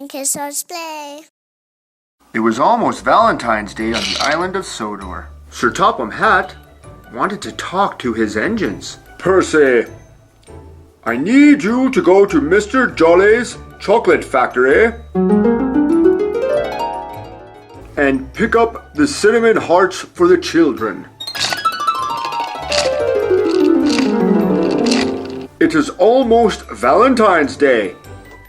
Kiss or play. It was almost Valentine's Day on the island of Sodor. Sir Topham Hatt wanted to talk to his engines. Percy, I need you to go to Mr. Jolly's chocolate factory and pick up the cinnamon hearts for the children. It is almost Valentine's Day,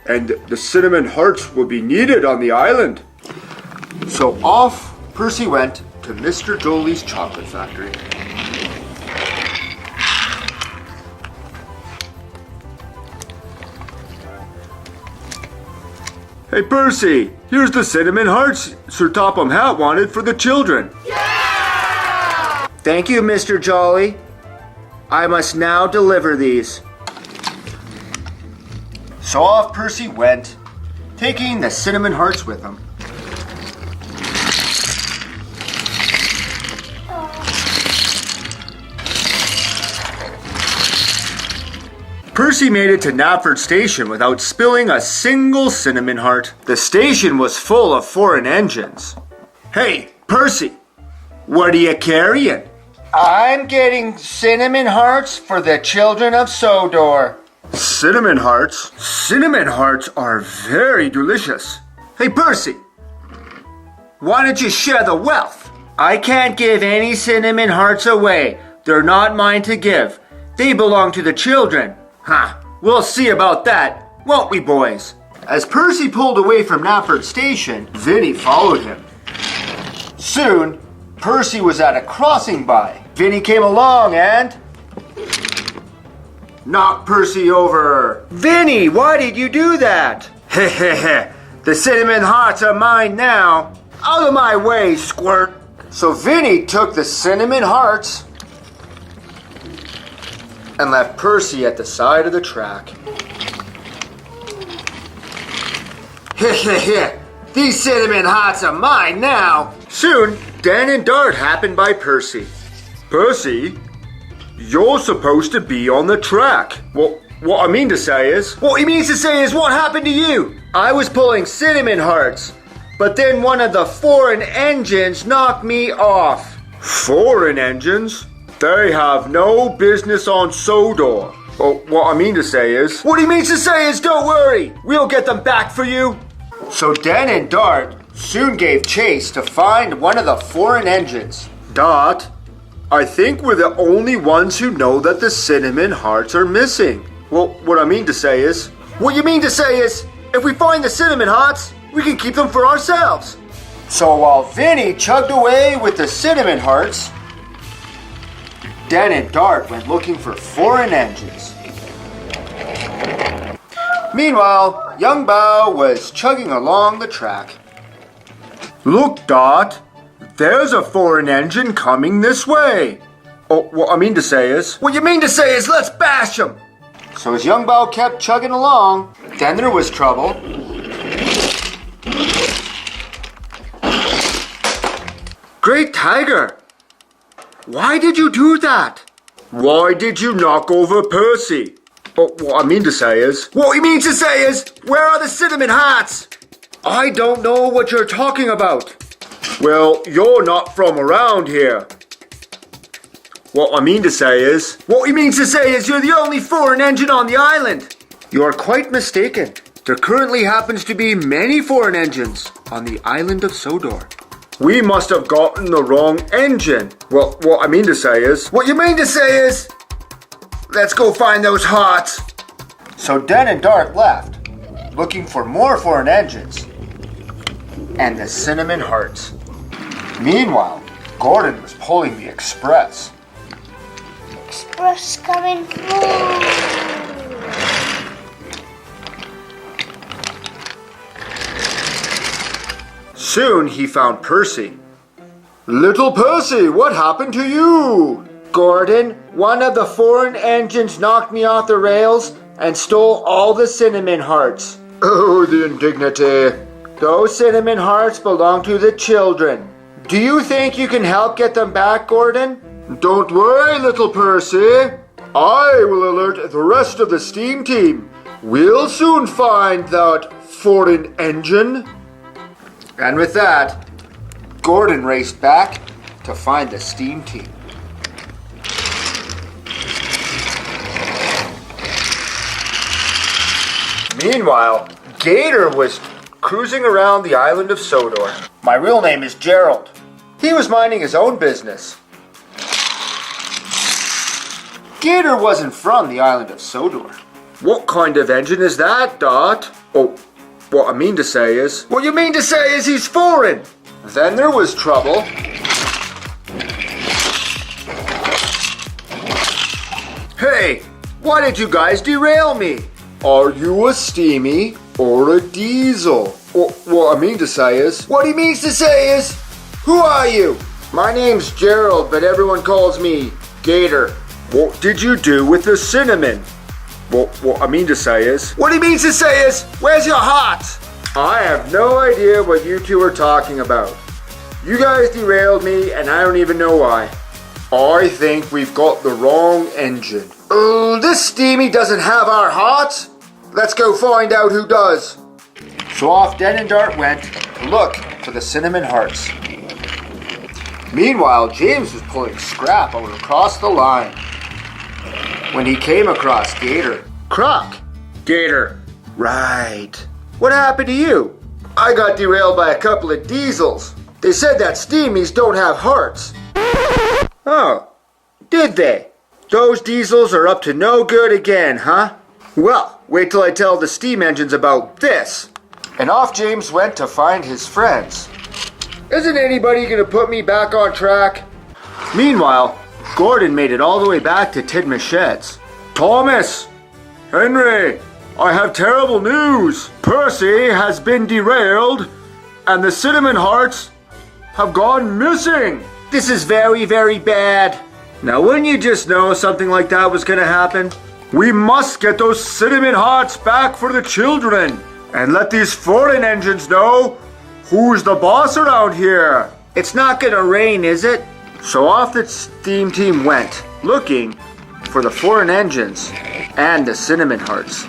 and the cinnamon hearts will be needed on the island. So off Percy went to Mr. Jolly's chocolate factory. Hey Percy, here's the cinnamon hearts Sir Topham Hatt wanted for the children. Yeah! Thank you, Mr. Jolly. I must now deliver these. So off Percy went, taking the cinnamon hearts with him. Percy made it to Knapford Station without spilling a single cinnamon heart. The station was full of foreign engines. Hey, Percy, what are you carrying? I'm getting cinnamon hearts for the children of Sodor. Cinnamon hearts? Cinnamon hearts are very delicious. Hey, Percy, why don't you share the wealth? I can't give any cinnamon hearts away. They're not mine to give. They belong to the children. Ha! We'll see about that, won't we, boys? As Percy pulled away from Knapford Station, Vinny followed him. Soon, Percy was at a crossing by. Vinny came along and knocked Percy over. Vinny, why did you do that? Hehehe, the cinnamon hearts are mine now. Out of my way, squirt. So Vinny took the cinnamon hearts and left Percy at the side of the track. Hehehe, these cinnamon hearts are mine now. Soon, Dan and Dart happened by Percy. Percy, you're supposed to be on the track. What I mean to say is... What he means to say is what happened to you? I was pulling cinnamon hearts, but then one of the foreign engines knocked me off. Foreign engines? They have no business on Sodor. Well, what I mean to say is... What he means to say is don't worry, we'll get them back for you. So Dan and Dart soon gave chase to find one of the foreign engines. Dart, I think we're the only ones who know that the cinnamon hearts are missing. Well, what I mean to say is... What you mean to say is, if we find the cinnamon hearts, we can keep them for ourselves. So while Vinny chugged away with the cinnamon hearts, Dan and Dart went looking for foreign engines. Meanwhile, young Bao was chugging along the track. Look, Dart, there's a foreign engine coming this way. Oh, what I mean to say is... What you mean to say is let's bash him. So as young Bao kept chugging along, then there was trouble. Great Tiger! Why did you do that? Why did you knock over Percy? Oh, what I mean to say is... What he means to say is, where are the cinnamon hearts? I don't know what you're talking about. Well, you're not from around here. What I mean to say is... What he means to say is you're the only foreign engine on the island. You are quite mistaken. There currently happens to be many foreign engines on the island of Sodor. We must have gotten the wrong engine. Well, what I mean to say is... What you mean to say is... Let's go find those hearts. So Dan and Dart left, looking for more foreign engines and the cinnamon hearts. Meanwhile, Gordon was pulling the express. Express coming through. Soon he found Percy. Little Percy, what happened to you? Gordon, one of the foreign engines knocked me off the rails and stole all the cinnamon hearts. Oh, the indignity. Those cinnamon hearts belong to the children. Do you think you can help get them back, Gordon? Don't worry, little Percy. I will alert the rest of the steam team. We'll soon find that foreign engine. And with that, Gordon raced back to find the steam team. Meanwhile, Gator was cruising around the island of Sodor. My real name is Gerald. He was minding his own business. Gator wasn't from the island of Sodor. What kind of engine is that, Dot? Oh, what I mean to say is... What you mean to say is he's foreign! Then there was trouble. Hey, why did you guys derail me? Are you a steamy or a diesel? What I mean to say is... What he means to say is... Who are you? My name's Gerald, but everyone calls me Gator. What did you do with the cinnamon? What I mean to say is... What he means to say is... Where's your heart? I have no idea what you two are talking about. You guys derailed me and I don't even know why. I think we've got the wrong engine. This steamy doesn't have our hearts. Let's go find out who does. So off Den and Dart went to look for the cinnamon hearts. Meanwhile, James was pulling scrap over across the line when he came across Gator. Croc! Gator. Right. What happened to you? I got derailed by a couple of diesels. They said that steamies don't have hearts. Oh, did they? Those diesels are up to no good again, huh? Well, wait till I tell the steam engines about this. And off James went to find his friends. Isn't anybody gonna put me back on track? Meanwhile, Gordon made it all the way back to Tidmouth Sheds. Thomas! Henry! I have terrible news! Percy has been derailed, and the cinnamon hearts have gone missing! This is very, very bad. Now, wouldn't you just know something like that was gonna happen? We must get those cinnamon hearts back for the children, and let these foreign engines know who's the boss around here. It's not gonna rain, is it? So off the steam team went, looking for the foreign engines and the cinnamon hearts.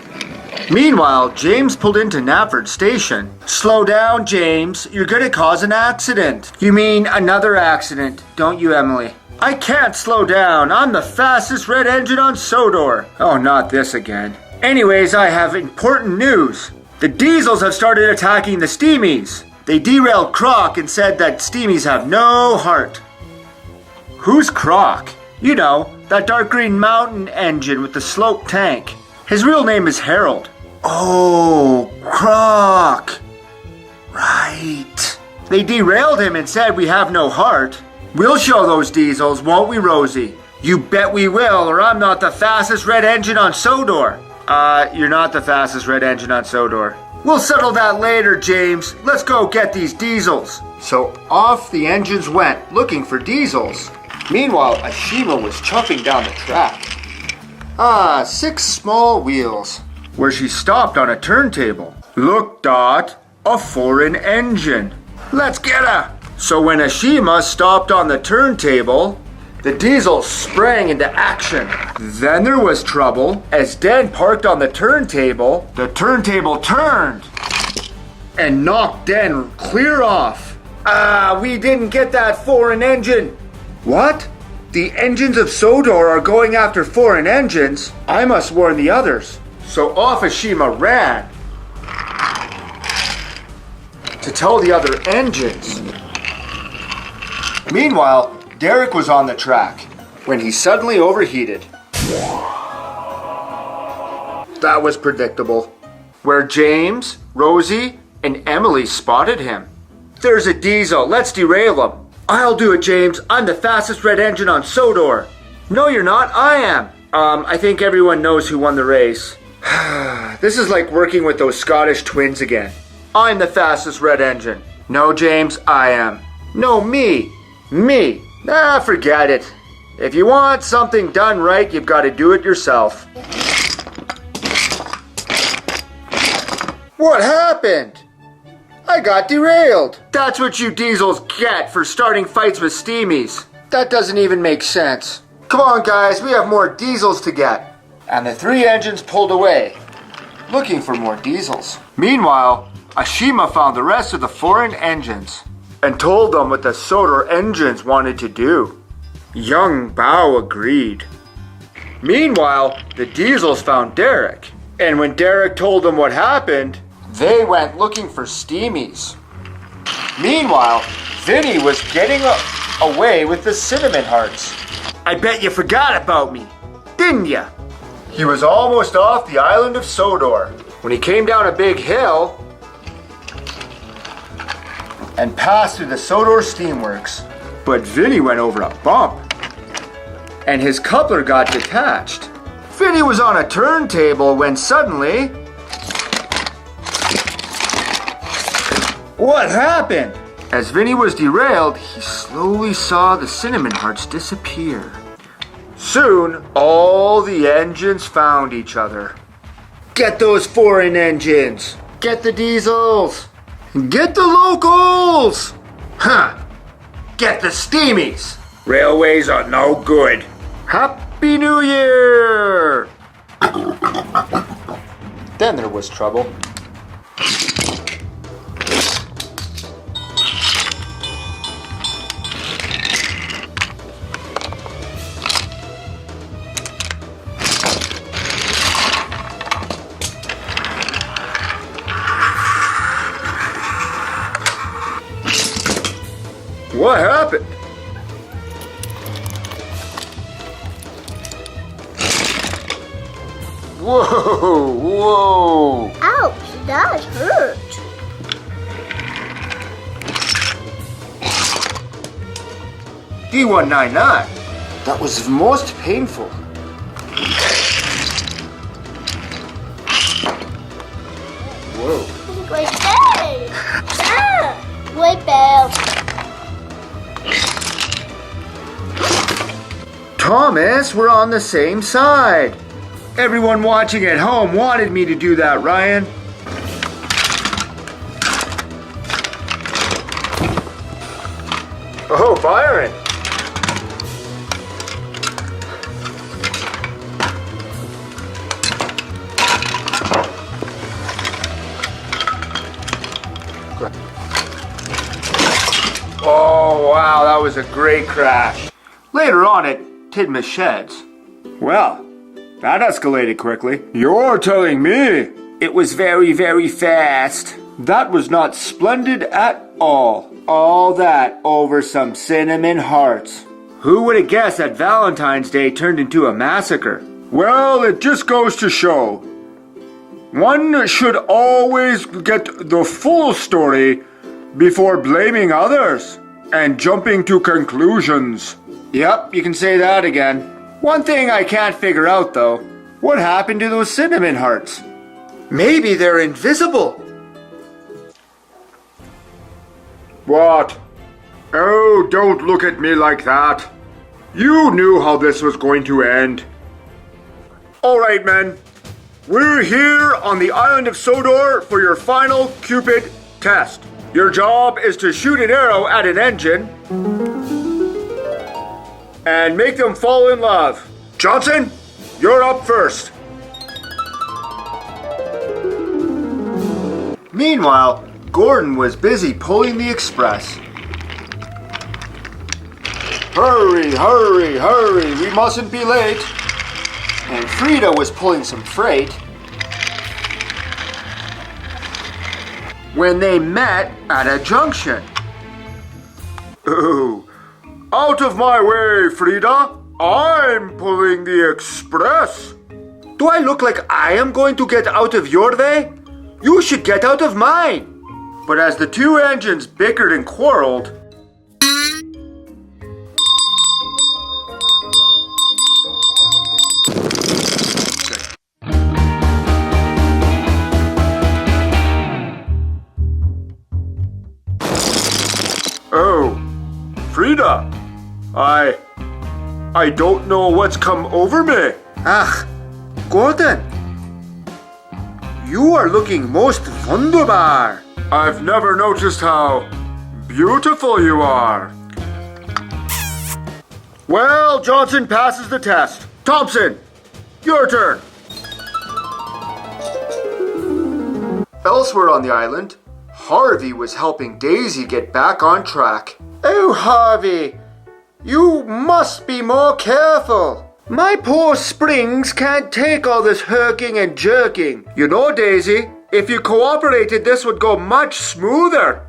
Meanwhile, James pulled into Knapford Station. Slow down, James. You're gonna cause an accident. You mean another accident, don't you, Emily? I can't slow down. I'm the fastest red engine on Sodor. Oh, not this again. Anyways, I have important news. The diesels have started attacking the steamies. They derailed Croc and said that steamies have no heart. Who's Croc? You know, that dark green mountain engine with the slope tank. His real name is Harold. Oh, Croc. Right. They derailed him and said we have no heart. We'll show those diesels, won't we, Rosie? You bet we will, or I'm not the fastest red engine on Sodor. You're not the fastest red engine on Sodor. We'll settle that later, James. Let's go get these diesels. So off the engines went, looking for diesels. Meanwhile, Ashima was chopping down the track. 6 small wheels. Where she stopped on a turntable. Look, Dot, a foreign engine. Let's get her. So when Ashima stopped on the turntable, the diesel sprang into action. Then there was trouble. As Den parked on the turntable turned and knocked Den clear off. We didn't get that foreign engine. What? The engines of Sodor are going after foreign engines? I must warn the others. So off Ashima ran to tell the other engines. Meanwhile, Derek was on the track when he suddenly overheated. That was predictable. Where James, Rosie, and Emily spotted him. There's a diesel. Let's derail him. I'll do it, James. I'm the fastest red engine on Sodor. No, you're not. I am. I think everyone knows who won the race. This is like working with those Scottish twins again. I'm the fastest red engine. No, James, I am. No, me. Me. Forget it. If you want something done right, you've got to do it yourself. What happened? I got derailed. That's what you diesels get for starting fights with steamies. That doesn't even make sense. Come on, guys, we have more diesels to get. And the 3 engines pulled away, looking for more diesels. Meanwhile, Ashima found the rest of the foreign engines and told them what the Sodor engines wanted to do. Young Bao agreed. Meanwhile, the diesels found Derek, and when Derek told them what happened, they went looking for steamies. Meanwhile, Vinny was getting away with the cinnamon hearts. I bet you forgot about me, didn't ya? He was almost off the island of Sodor when he came down a big hill and passed through the Sodor steamworks. But Vinny went over a bump, and his coupler got detached. Vinny was on a turntable when suddenly... What happened? As Vinny was derailed, he slowly saw the cinnamon hearts disappear. Soon, all the engines found each other. Get those foreign engines! Get the diesels! Get the locals! Huh! Get the steamies! Railways are no good. Happy New Year! Then there was trouble. What happened? Whoa, whoa. Ouch, that hurt. D199. That was most painful. Whoa. Great day. Ah, great bell. Thomas, we're on the same side. Everyone watching at home wanted me to do that, Ryan. Oh, Byron. Oh, wow, that was a great crash. Later on at Tidmouth Sheds. Well, that escalated quickly. You're telling me it was very, very fast. That was not splendid at all. All that over some cinnamon hearts. Who would have guessed that Valentine's Day turned into a massacre? Well, it just goes to show. One should always get the full story before blaming others and jumping to conclusions. Yep, you can say that again. One thing I can't figure out though, what happened to those cinnamon hearts? Maybe they're invisible. What? Oh, don't look at me like that. You knew how this was going to end. All right, men. We're here on the island of Sodor for your final Cupid test. Your job is to shoot an arrow at an engine and make them fall in love. Johnson, you're up first. Meanwhile, Gordon was busy pulling the express. Hurry, hurry, hurry, we mustn't be late. And Frida was pulling some freight when they met at a junction. Oh, out of my way, Frida. I'm pulling the express. Do I look like I am going to get out of your way? You should get out of mine. But as the two engines bickered and quarreled, oh, Frida, I don't know what's come over me. Ach, Gordon, you are looking most wunderbar. I've never noticed how beautiful you are. Well, Johnson passes the test. Thompson, your turn. Elsewhere on the island, Harvey was helping Daisy get back on track. Oh, Harvey, you must be more careful. My poor springs can't take all this herking and jerking. You know, Daisy, if you cooperated, this would go much smoother.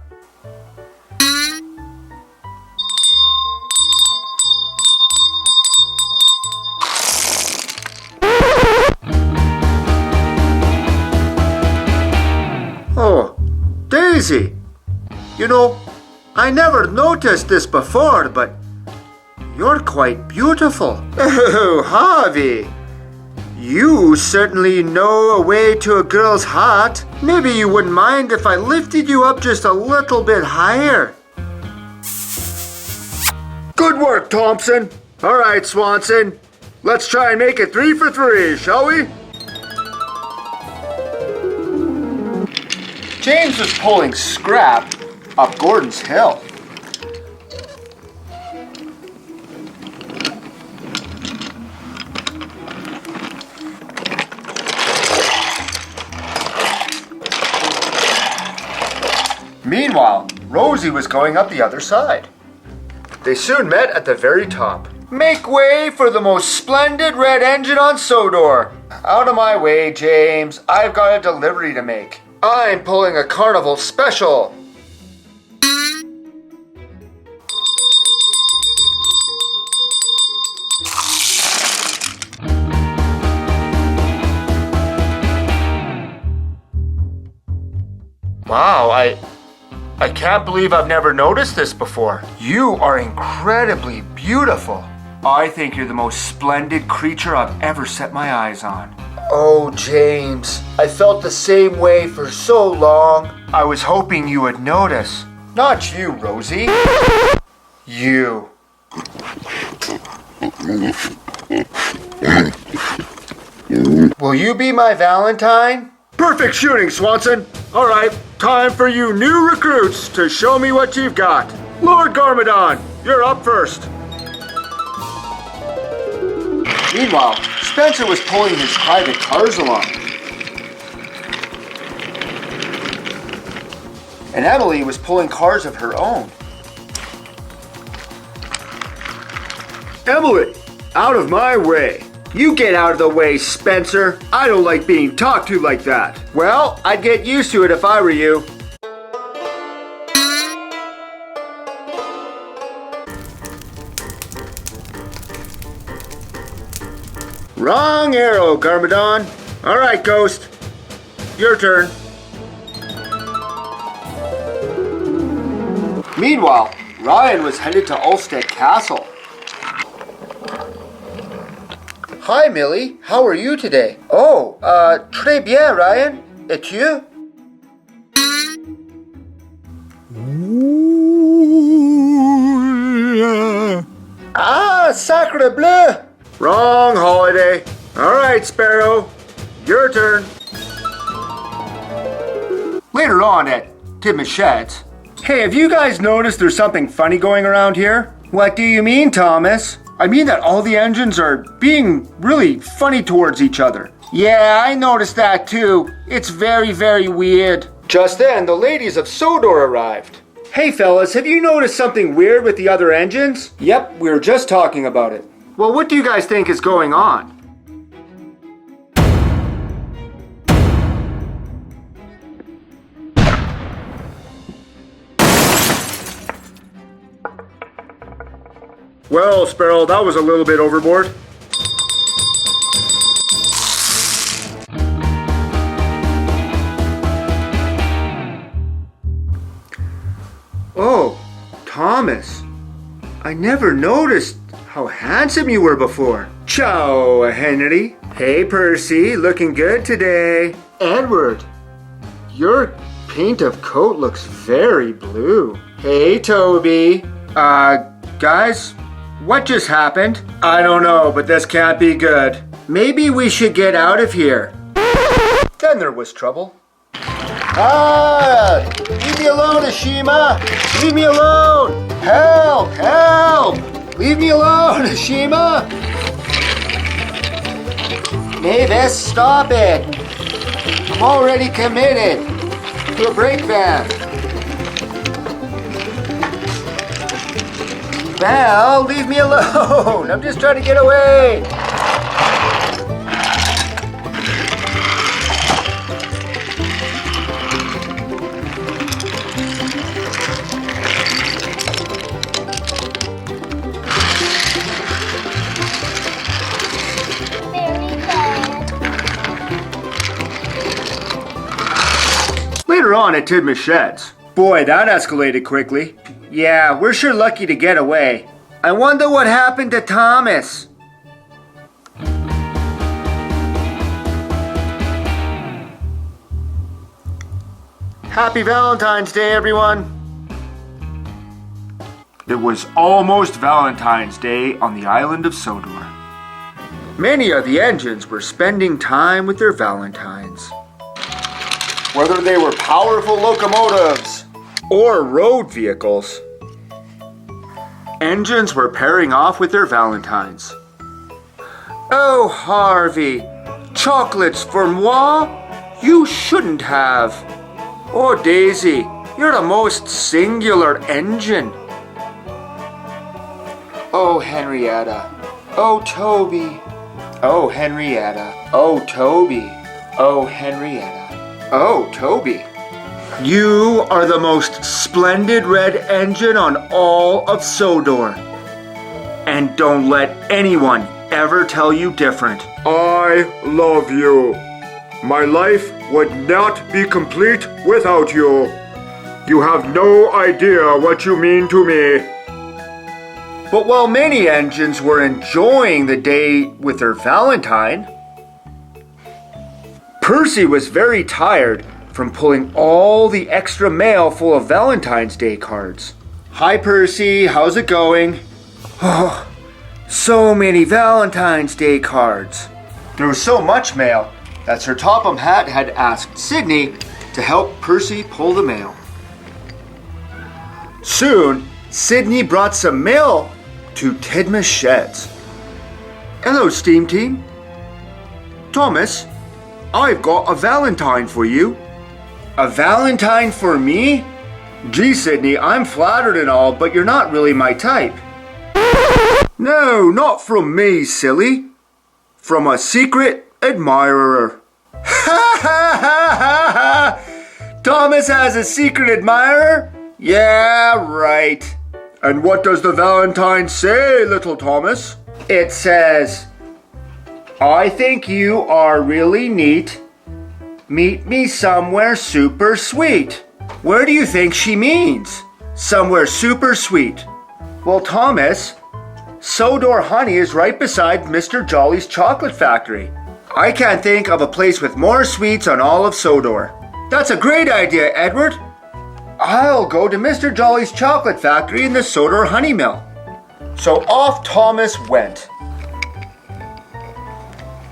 Oh, Daisy, you know, I never noticed this before, but you're quite beautiful. Oh, Harvey, you certainly know a way to a girl's heart. Maybe you wouldn't mind if I lifted you up just a little bit higher. Good work, Thompson. All right, Swanson, let's try and make it 3 for 3, shall we? James was pulling scrap up Gordon's hill. Meanwhile, Rosie was going up the other side. They soon met at the very top. Make way for the most splendid red engine on Sodor. Out of my way, James. I've got a delivery to make. I'm pulling a carnival special. Wow, I can't believe I've never noticed this before. You are incredibly beautiful. I think you're the most splendid creature I've ever set my eyes on. Oh, James, I felt the same way for so long. I was hoping you would notice. Not you, Rosie. You. Will you be my Valentine? Perfect shooting, Swanson. All right, time for you new recruits to show me what you've got. Lord Garmadon, you're up first. Meanwhile, Spencer was pulling his private cars along. And Emily was pulling cars of her own. Emily, out of my way. You get out of the way, Spencer. I don't like being talked to like that. Well, I'd get used to it if I were you. Wrong arrow, Garmadon. All right, Ghost. Your turn. Meanwhile, Ryan was headed to Ulstead Castle. Hi, Millie. How are you today? Oh, très bien, Ryan. Et tu? Ah, sacre bleu! Wrong holiday. All right, Sparrow. Your turn. Later on at Toomas Sheds. Hey, have you guys noticed there's something funny going around here? What do you mean, Thomas? I mean that all the engines are being really funny towards each other. Yeah, I noticed that too. It's very, very weird. Just then, the ladies of Sodor arrived. Hey fellas, have you noticed something weird with the other engines? Yep, we were just talking about it. Well, what do you guys think is going on? Well, Sparrow, that was a little bit overboard. Oh, Thomas. I never noticed how handsome you were before. Ciao, Henry. Hey, Percy, looking good today. Edward, your paint of coat looks very blue. Hey, Toby. Guys? What just happened? I don't know, but this can't be good. Maybe we should get out of here. Then there was trouble. Ah! Leave me alone, Ashima! Leave me alone! Help! Help! Leave me alone, Ashima! Mavis, stop it! I'm already committed. to a brake van. Val, leave me alone. I'm just trying to get away. Very bad. Later on at Tidmouth Sheds. Boy, that escalated quickly. Yeah, we're sure lucky to get away. I wonder what happened to Thomas. Happy Valentine's Day, everyone. It was almost Valentine's Day on the island of Sodor. Many of the engines were spending time with their Valentines. Whether they were powerful locomotives or road vehicles, engines were pairing off with their Valentines. Oh, Harvey, chocolates for moi? You shouldn't have. Oh, Daisy, you're the most singular engine. Oh, Henrietta. Oh, Toby. Oh, Henrietta. Oh, Toby. Oh, Henrietta. Oh, Toby. You are the most splendid red engine on all of Sodor. And don't let anyone ever tell you different. I love you. My life would not be complete without you. You have no idea what you mean to me. But while many engines were enjoying the day with their Valentine, Percy was very tired from pulling all the extra mail full of Valentine's Day cards. Hi, Percy, how's it going? Oh, so many Valentine's Day cards. There was so much mail that Sir Topham Hatt had asked Sydney to help Percy pull the mail. Soon, Sydney brought some mail to Tidmouth Sheds. Hello, Steam Team. Thomas, I've got a Valentine for you. A Valentine for me? Gee, Sydney, I'm flattered and all, but you're not really my type. No, not from me, silly. From a secret admirer. Ha ha ha ha ha! Thomas has a secret admirer? Yeah, right. And what does the Valentine say, little Thomas? It says, I think you are really neat. Meet me somewhere super sweet. Where do you think she means? Somewhere super sweet. Well, Thomas, Sodor honey is right beside Mr. Jolly's chocolate factory. I can't think of a place with more sweets on all of Sodor. That's a great idea, Edward. I'll go to Mr. Jolly's chocolate factory in the Sodor honey mill. So off Thomas went.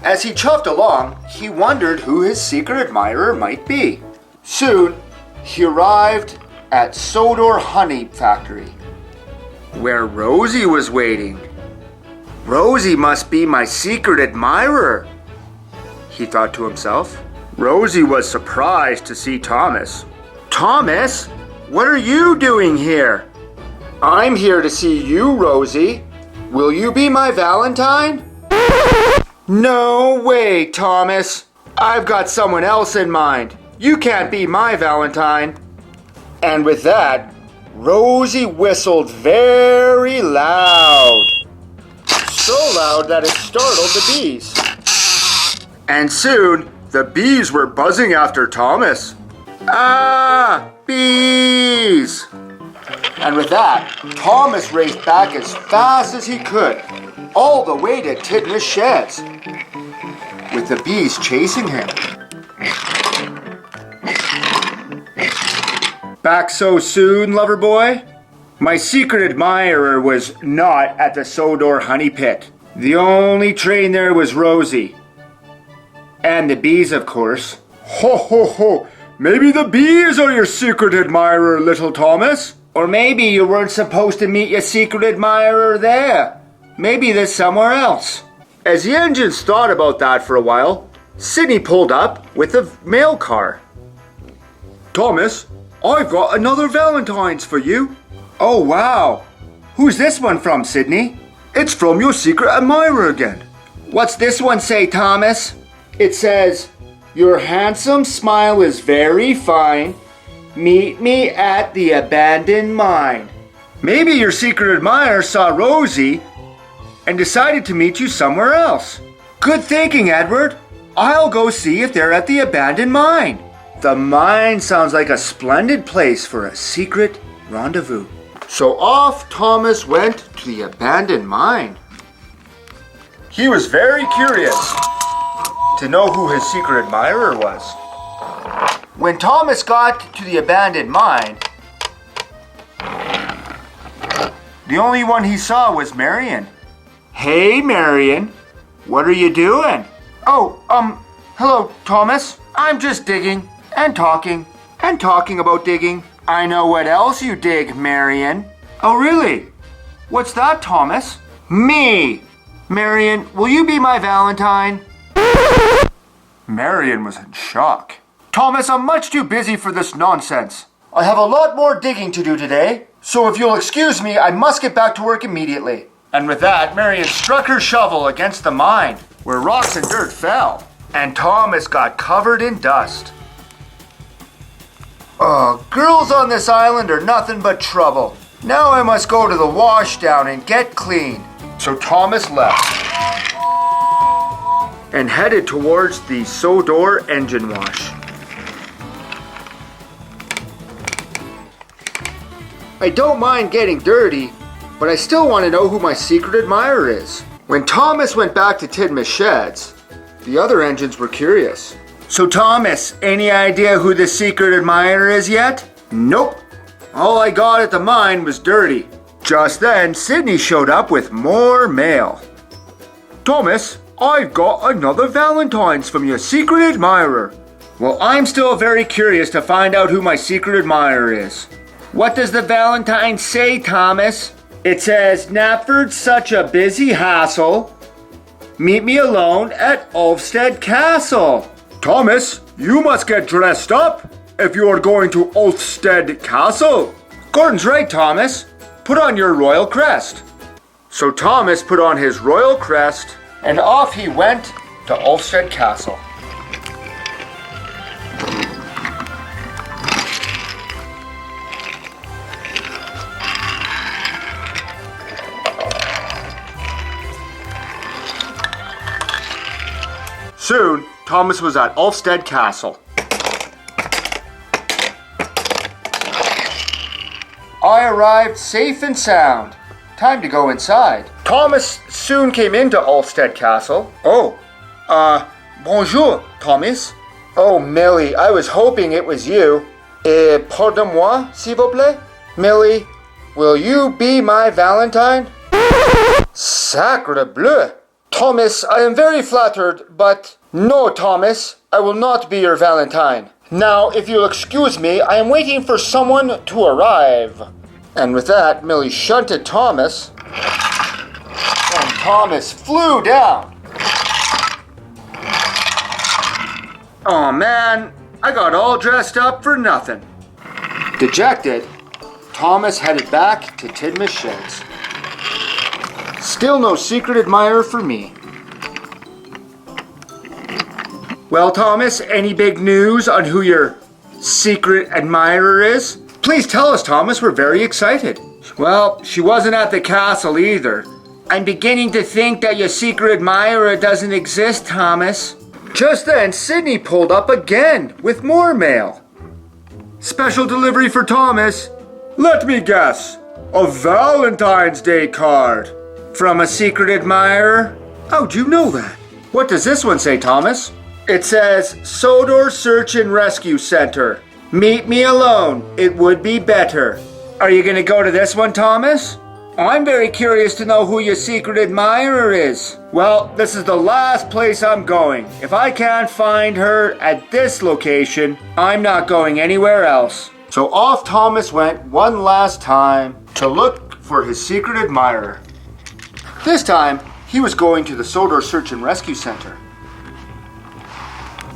As he chuffed along, he wondered who his secret admirer might be. Soon, he arrived at Sodor Honey Factory, where Rosie was waiting. Rosie must be my secret admirer, he thought to himself. Rosie was surprised to see Thomas. Thomas, what are you doing here? I'm here to see you, Rosie. Will you be my Valentine? No way, Thomas. I've got someone else in mind. You can't be my Valentine. And with that, Rosie whistled very loud. So loud that it startled the bees. And soon, the bees were buzzing after Thomas. Ah, bees! And with that, Thomas raced back as fast as he could, all the way to Tidmouth Sheds, with the bees chasing him. Back so soon, lover boy? My secret admirer was not at the Sodor honey pit. The only train there was Rosie. And the bees, of course. Ho ho ho! Maybe the bees are your secret admirer, little Thomas. Or maybe you weren't supposed to meet your secret admirer there. Maybe there's somewhere else. As the engines thought about that for a while, Sydney pulled up with a mail car. Thomas, I've got another Valentine's for you. Oh, wow. Who's this one from, Sydney? It's from your secret admirer again. What's this one say, Thomas? It says, "Your handsome smile is very fine. Meet me at the abandoned mine." Maybe your secret admirer saw Rosie and decided to meet you somewhere else. Good thinking, Edward. I'll go see if they're at the abandoned mine. The mine sounds like a splendid place for a secret rendezvous. So off Thomas went to the abandoned mine. He was very curious to know who his secret admirer was. When Thomas got to the abandoned mine, the only one he saw was Marion. Hey, Marion, what are you doing? Oh, hello, Thomas. I'm just digging and talking about digging. I know what else you dig, Marion. Oh, really? What's that, Thomas? Me. Marion, will you be my Valentine? Marion was in shock. Thomas, I'm much too busy for this nonsense. I have a lot more digging to do today, so if you'll excuse me, I must get back to work immediately. And with that, Marion struck her shovel against the mine, where rocks and dirt fell, and Thomas got covered in dust. Oh, girls on this island are nothing but trouble. Now I must go to the washdown and get clean. So Thomas left and headed towards the Sodor engine wash. I don't mind getting dirty, but I still want to know who my secret admirer is. When Thomas went back to Tidmouth's sheds, the other engines were curious. So Thomas, any idea who the secret admirer is yet? Nope. All I got at the mine was dirty. Just then, Sydney showed up with more mail. Thomas, I've got another Valentine's from your secret admirer. Well, I'm still very curious to find out who my secret admirer is. What does the Valentine say, Thomas? It says, "Knapford's such a busy hassle. Meet me alone at Ulfstead Castle." Thomas, you must get dressed up if you are going to Ulfstead Castle. Gordon's right, Thomas. Put on your royal crest. So Thomas put on his royal crest, and off he went to Ulfstead Castle. Soon, Thomas was at Ulfstead Castle. I arrived safe and sound. Time to go inside. Thomas soon came into Ulfstead Castle. Oh, bonjour, Thomas. Oh, Millie, I was hoping it was you. Pardon-moi, s'il vous plaît? Millie, will you be my Valentine? Sacre bleu! Thomas, I am very flattered, but no, Thomas, I will not be your Valentine. Now, if you'll excuse me, I am waiting for someone to arrive. And with that, Millie shunted Thomas, and Thomas flew down. Oh man, I got all dressed up for nothing. Dejected, Thomas headed back to Tidmouth's sheds. Still no secret admirer for me. Well, Thomas, any big news on who your secret admirer is? Please tell us, Thomas. We're very excited. Well, she wasn't at the castle either. I'm beginning to think that your secret admirer doesn't exist, Thomas. Just then, Sydney pulled up again with more mail. Special delivery for Thomas. Let me guess. A Valentine's Day card. From a secret admirer? How'd you know that? What does this one say, Thomas? It says, Sodor Search and Rescue Center. Meet me alone. It would be better. Are you going to go to this one, Thomas? I'm very curious to know who your secret admirer is. Well, this is the last place I'm going. If I can't find her at this location, I'm not going anywhere else. So off Thomas went one last time to look for his secret admirer. This time, he was going to the Sodor Search and Rescue Center.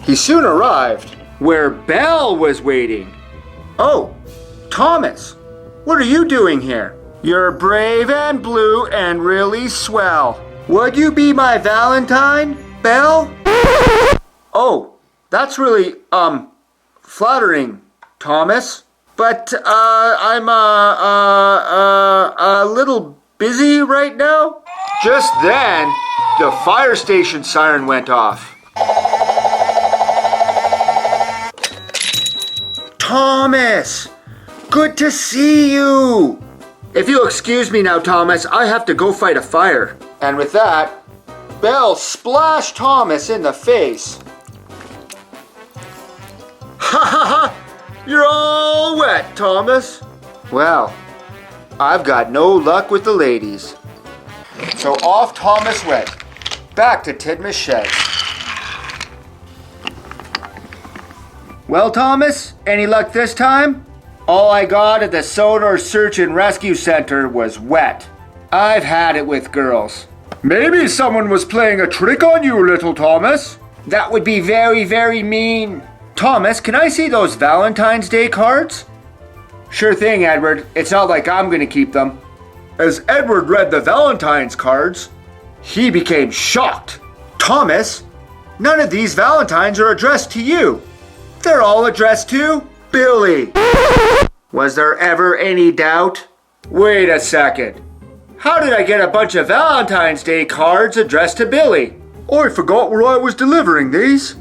He soon arrived where Belle was waiting. Oh, Thomas, what are you doing here? You're brave and blue and really swell. Would you be my Valentine, Belle? Oh, that's really, flattering, Thomas. But, I'm, a little busy right now. Just then, the fire station siren went off. Thomas! Good to see you! If you'll excuse me now, Thomas, I have to go fight a fire. And with that, Belle splashed Thomas in the face. Ha ha ha! You're all wet, Thomas. Well, I've got no luck with the ladies. So off Thomas went, back to Tidma's shed. Well, Thomas, any luck this time? All I got at the Sodor Search and Rescue Center was wet. I've had it with girls. Maybe someone was playing a trick on you, little Thomas. That would be very, very mean. Thomas, can I see those Valentine's Day cards? Sure thing, Edward. It's not like I'm gonna keep them. As Edward read the Valentine's cards, he became shocked. Thomas, none of these Valentines are addressed to you. They're all addressed to Billy. Was there ever any doubt? Wait a second. How did I get a bunch of Valentine's Day cards addressed to Billy? I forgot where I was delivering these.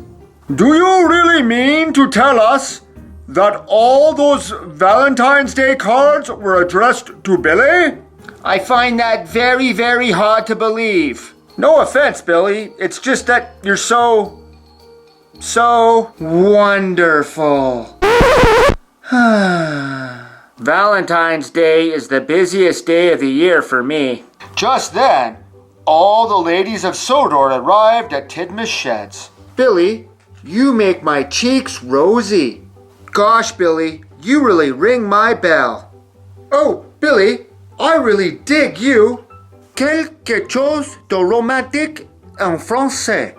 Do you really mean to tell us that all those Valentine's Day cards were addressed to Billy? I find that very, very hard to believe. No offense, Billy. It's just that you're so wonderful. Valentine's Day is the busiest day of the year for me. Just then, all the ladies of Sodor arrived at Tidma's sheds. Billy, you make my cheeks rosy. Gosh, Billy, you really ring my bell. Oh, Billy, I really dig you. Quelque chose de romantique en français.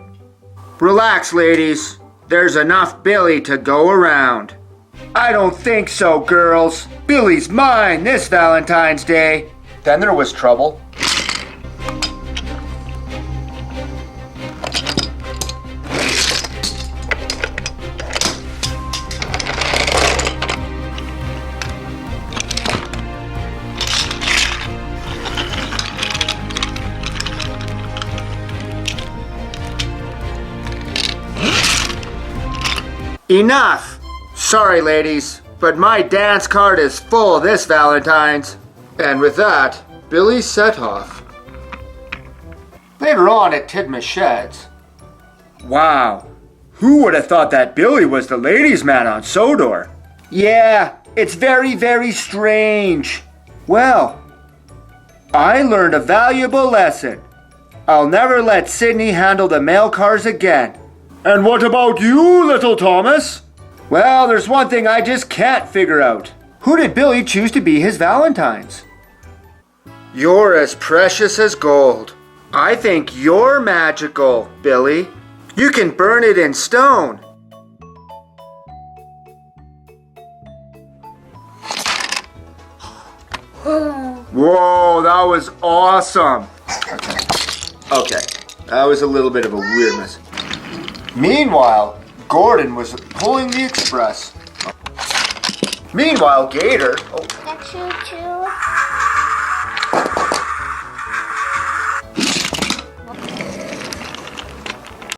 Relax, ladies. There's enough Billy to go around. I don't think so, girls. Billy's mine this Valentine's Day. Then there was trouble. Enough! Sorry, ladies, but my dance card is full this Valentine's. And with that, Billy set off. Later on at Tidma's sheds. Wow, who would have thought that Billy was the ladies' man on Sodor? Yeah, it's very, very strange. Well, I learned a valuable lesson. I'll never let Sydney handle the mail cars again. And what about you, little Thomas? Well, there's one thing I just can't figure out. Who did Billy choose to be his Valentines? You're as precious as gold. I think you're magical, Billy. You can burn it in stone. Whoa, that was awesome. Okay, that was a little bit of a weird mess. Meanwhile, Gordon was pulling the express. Meanwhile, Gator... Choo-choo.